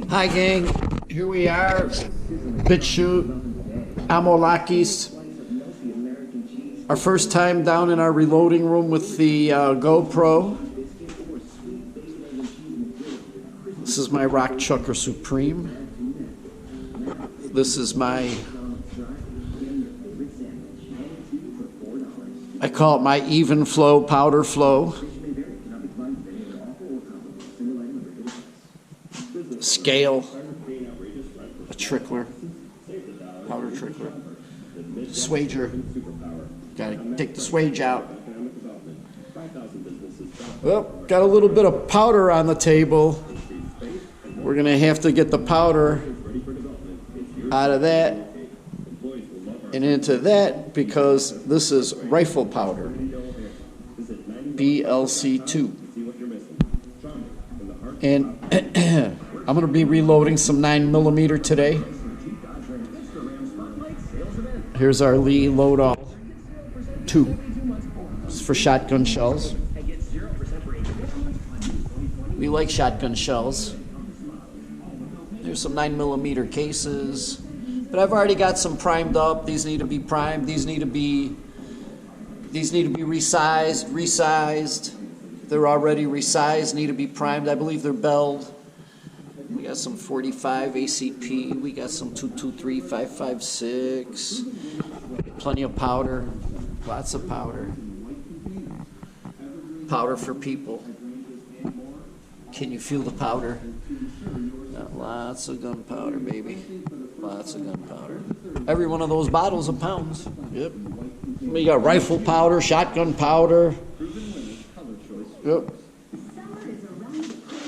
Hi gang, here we are, BitChute, Amolakis. Our first time down in our reloading room with the GoPro. This is my Rock Chucker Supreme. This is my, I call it my even flow, powder flow. Scale, a trickler, powder trickler, swager. Gotta take the swage out. Well, got a little bit of powder on the table. We're gonna have to get the powder out of that and into that because this is rifle powder, BLC2. And I'm going to be reloading some 9mm today. Here's our Lee Load-All 2. It's for shotgun shells. We like shotgun shells. There's some 9mm cases. But I've already got some primed up. These need to be primed. These need to be resized. They're already resized, need to be primed. I believe they're belled. We got some 45 ACP. We got some 223, 556. Plenty of powder. Lots of powder. Powder for people. Can you feel the powder? Got lots of gunpowder, baby. Lots of gunpowder. Every one of those bottles of pounds. Yep. We got rifle powder, shotgun powder. Yep.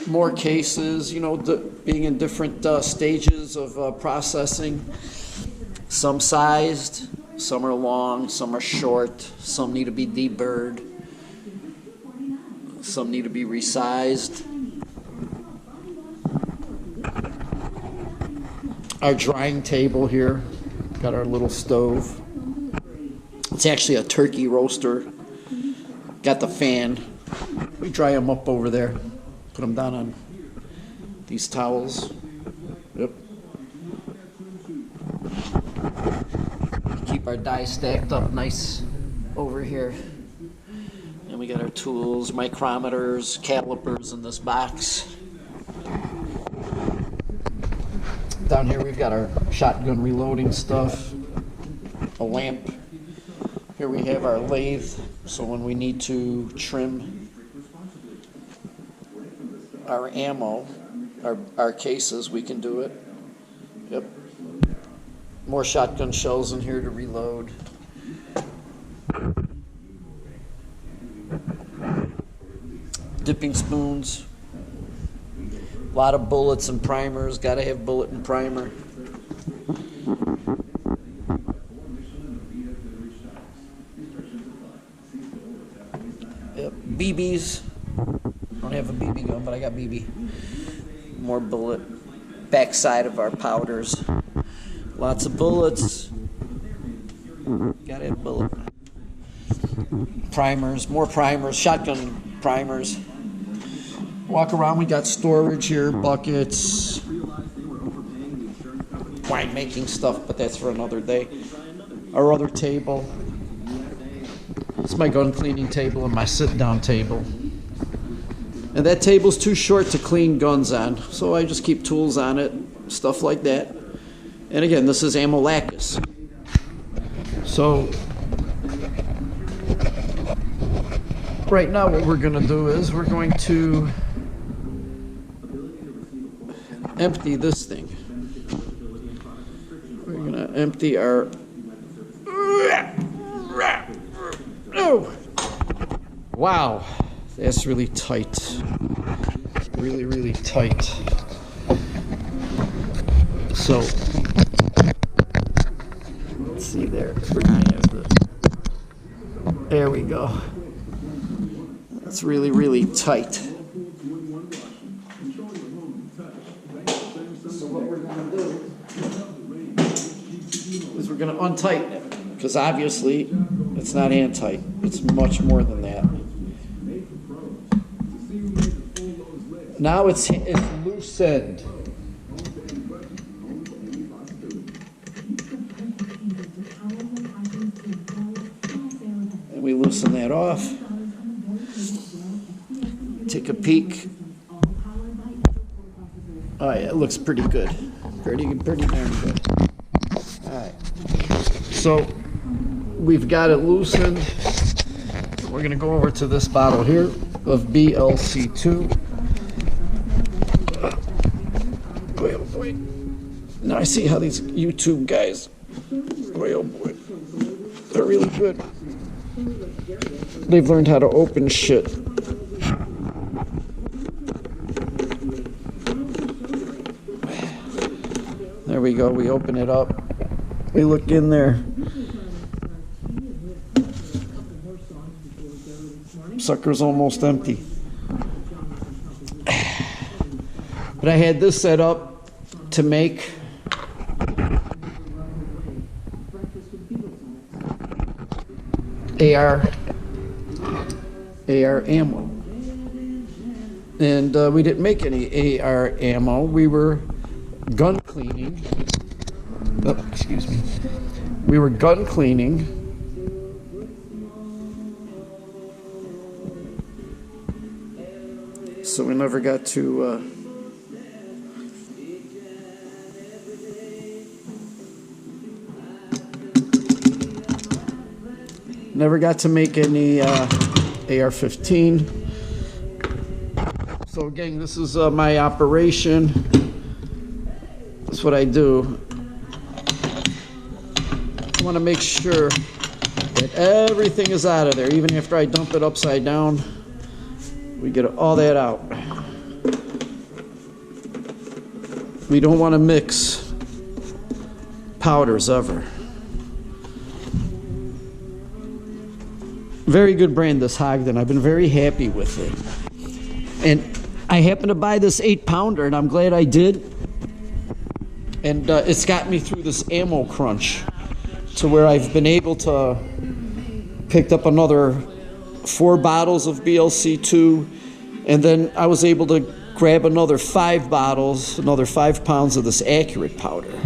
More cases, you know, being in different stages of processing. Some sized, some are long, some are short, some need to be deburred, some need to be resized. Our drying table here, got our little stove. It's actually a turkey roaster. Got the fan. We dry them up over there. Put them down on these towels. Yep. Keep our dye stacked up nice over here. And we got our tools, micrometers, calipers in this box. Down here we've got our shotgun reloading stuff, a lamp. Here we have our lathe, so when we need to trim our ammo, our cases, we can do it. Yep. More shotgun shells in here to reload. Dipping spoons. A lot of bullets and primers. Gotta have bullet and primer. Yep. BBs. I don't have a BB gun, but I got BB. More bullet. Backside of our powders. Lots of bullets. Gotta have bullet. Primers. More primers. Shotgun primers. Walk around. We got storage here. Buckets. Winemaking stuff, but that's for another day. Our other table. It's my gun cleaning table and my sit-down table. And that table's too short to clean guns on, so I just keep tools on it, stuff like that. And again, this is Amolakis. So, right now what we're going to do is we're going to empty this thing. We're going to empty our... Oh! Wow. That's really tight. Really, really tight. So, let's see there. We're gonna have the, there we go. That's really, really tight. So what we're gonna do is we're gonna untighten it, because obviously it's not hand tight. It's much more than that. Now it's loosened. And we loosen that off. Take a peek. Oh yeah, it looks pretty good. Pretty darn good. All right. So we've got it loosened. We're gonna go over to this bottle here of BLC2. Boy, oh boy. Now I see how these YouTube guys, boy, oh boy, they're really good. They've learned how to open shit. There we go, we open it up. We look in there. Sucker's almost empty. But I had this set up to make AR ammo. And we didn't make any AR ammo. We were gun cleaning. Oh, excuse me. We were gun cleaning. So we never got to make any AR-15. So gang, this is my operation. That's what I do. I want to make sure that everything is out of there, even after I dump it upside down. We get all that out. We don't want to mix powders ever. Very good brand, this Hogden. I've been very happy with it. And I happened to buy this 8-pounder, and I'm glad I did. And it's got me through this ammo crunch to where I've been able to pick up another 4 bottles of BLC2, and then I was able to grab another 5 bottles, another 5 pounds of this Accurate powder.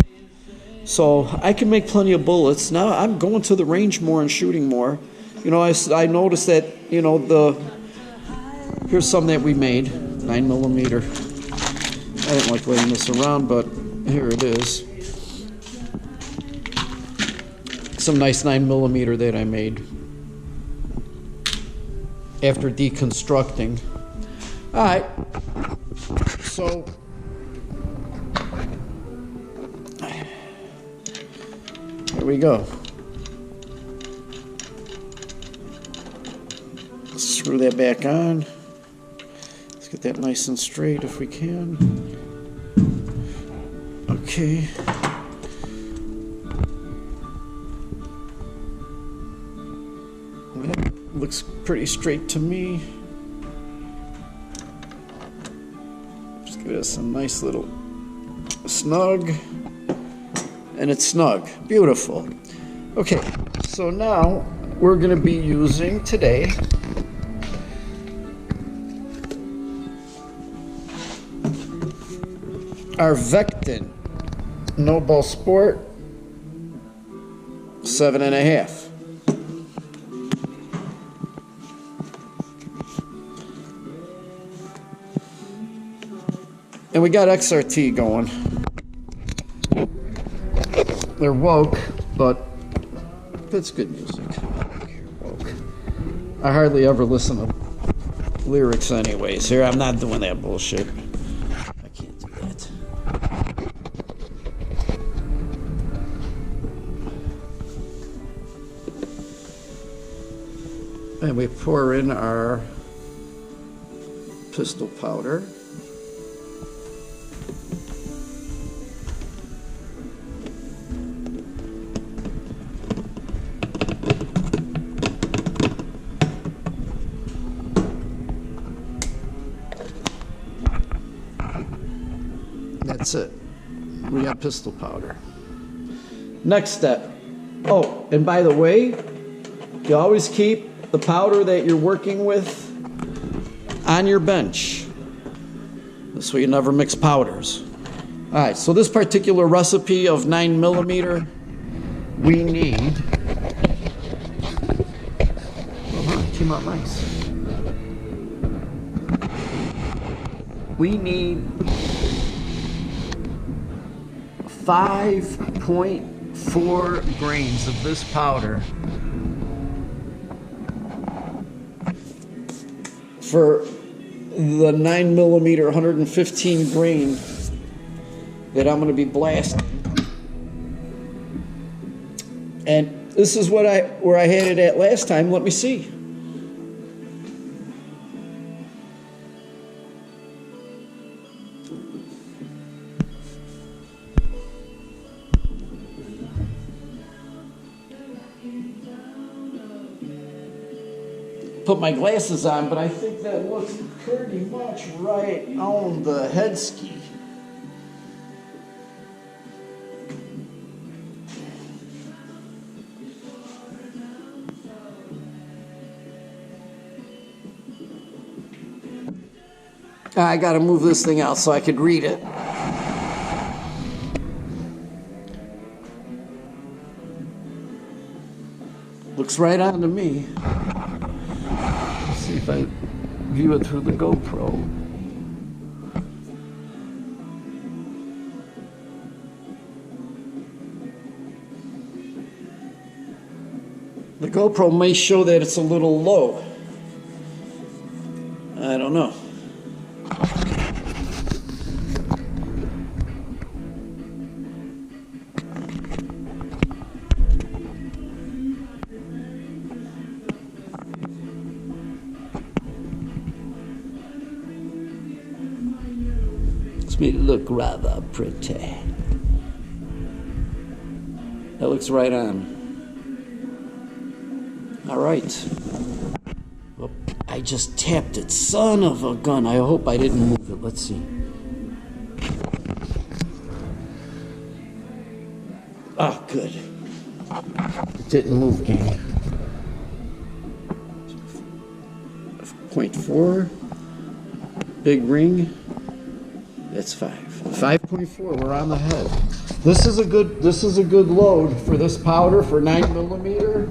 So I can make plenty of bullets. Now I'm going to the range more and shooting more. You know, I noticed that, you know, here's some that we made, 9mm. I didn't like laying this around, but here it is. Some nice 9mm that I made after deconstructing. All right, so here we go. Screw that back on. Let's get that nice and straight if we can. Okay. That looks pretty straight to me. Just give us a nice little snug. And it's snug. Beautiful. Okay, so now we're going to be using today our Vectin No-Ball Sport 7.5. And we got XRT going. They're woke, but it's good music. Woke. I hardly ever listen to lyrics anyways. Here, I'm not doing that bullshit. I can't do that. And we pour in our pistol powder. That's it. We got pistol powder. Next step. Oh, and by the way, you always keep the powder that you're working with on your bench. This way you never mix powders. All right, so this particular recipe of 9mm, we need, it came out nice. We need 5.4 grains of this powder for the 9mm 115 grain that I'm going to be blasting. And this is where I had it at last time. Let me see. Put my glasses on, but I think that looks pretty much right on the head ski. I gotta move this thing out so I could read it. Looks right on to me. Let's see if I view it through the GoPro. The GoPro may show that it's a little low. I don't know. It look rather pretty. That looks right on. All right. Oh, I just tapped it. Son of a gun. I hope I didn't move it. Let's see. Oh, good. It didn't move, gang. 0.4. Big ring. That's 5. 5.4. We're on the head. This is a good load for this powder for 9mm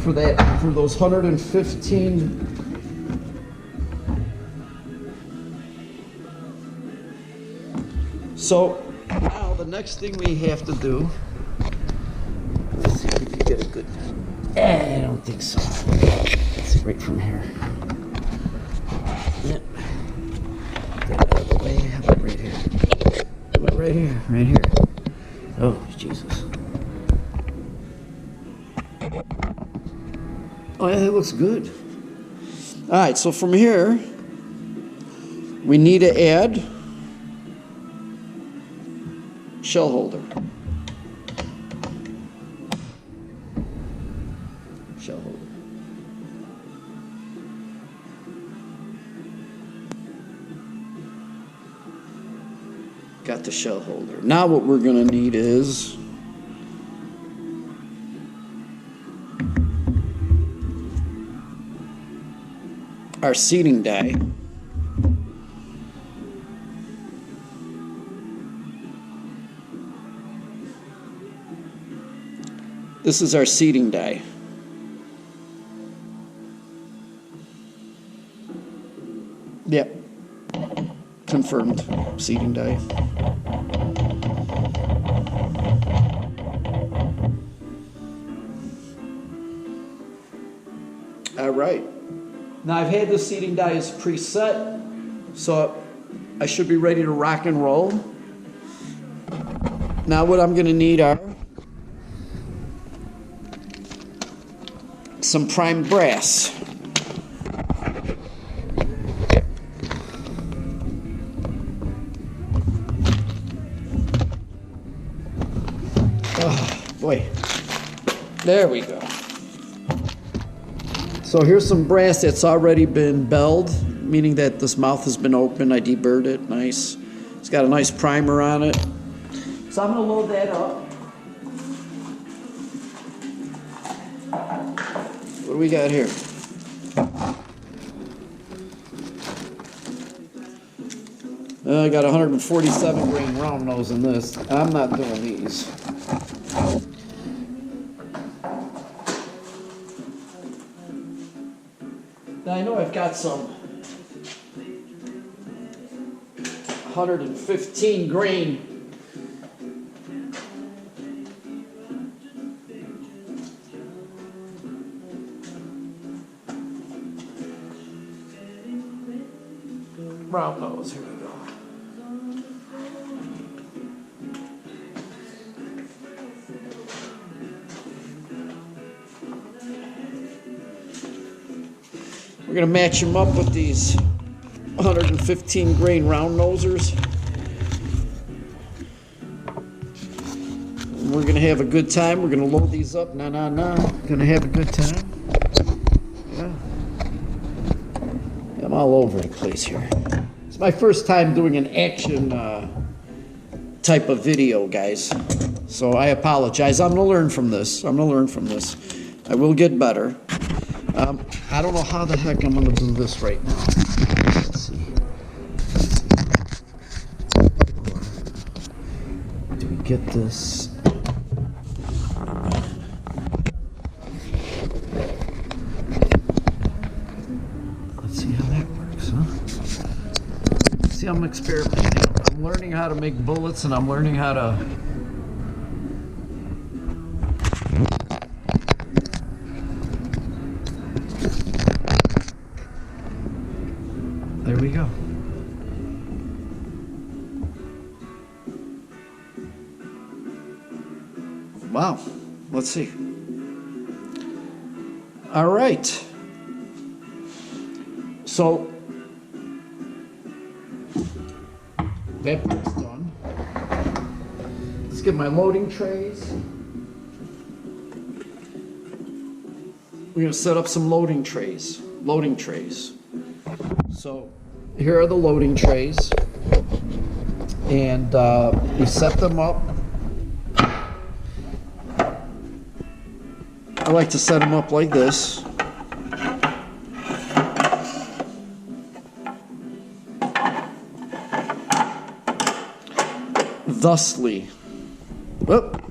for those 115. So now the next thing we have to do. Let's see if we can get a good. I don't think so. Let's see right from here. Yep. Right here. Oh, Jesus. Oh, yeah, that looks good. All right, so from here, we need to add shell holder. Shell holder. Got the shell holder. Now what we're going to need is our seating die. This is our seating die. Yep. Confirmed seating die. All right. Now I've had the seating die as preset, so I should be ready to rock and roll. Now what I'm going to need are some primed brass. Oh, boy. There we go. So here's some brass that's already been belled, meaning that this mouth has been opened. I deburred it. Nice. It's got a nice primer on it. So I'm going to load that up. What do we got here? I got 147 grain round nose in this. I'm not doing these. Now I know I've got some 115 grain round nose. Here we go. We're going to match them up with these 115 grain round nosers. And we're going to have a good time. We're going to load these up. Going to have a good time. Yeah. I'm all over the place here. It's my first time doing an action type of video, guys. So I apologize. I'm going to learn from this. I will get better. I don't know how the heck I'm going to do this right now. Let's see. Do we get this? Let's see how that works, huh? See, I'm experimenting. I'm learning how to make bullets, and I'm learning how to... There we go. Wow. Let's see. All right. So that part's done. Let's get my loading trays. We're going to set up some loading trays. So here are the loading trays, and we set them up. I like to set them up like this. Thusly. Whoop.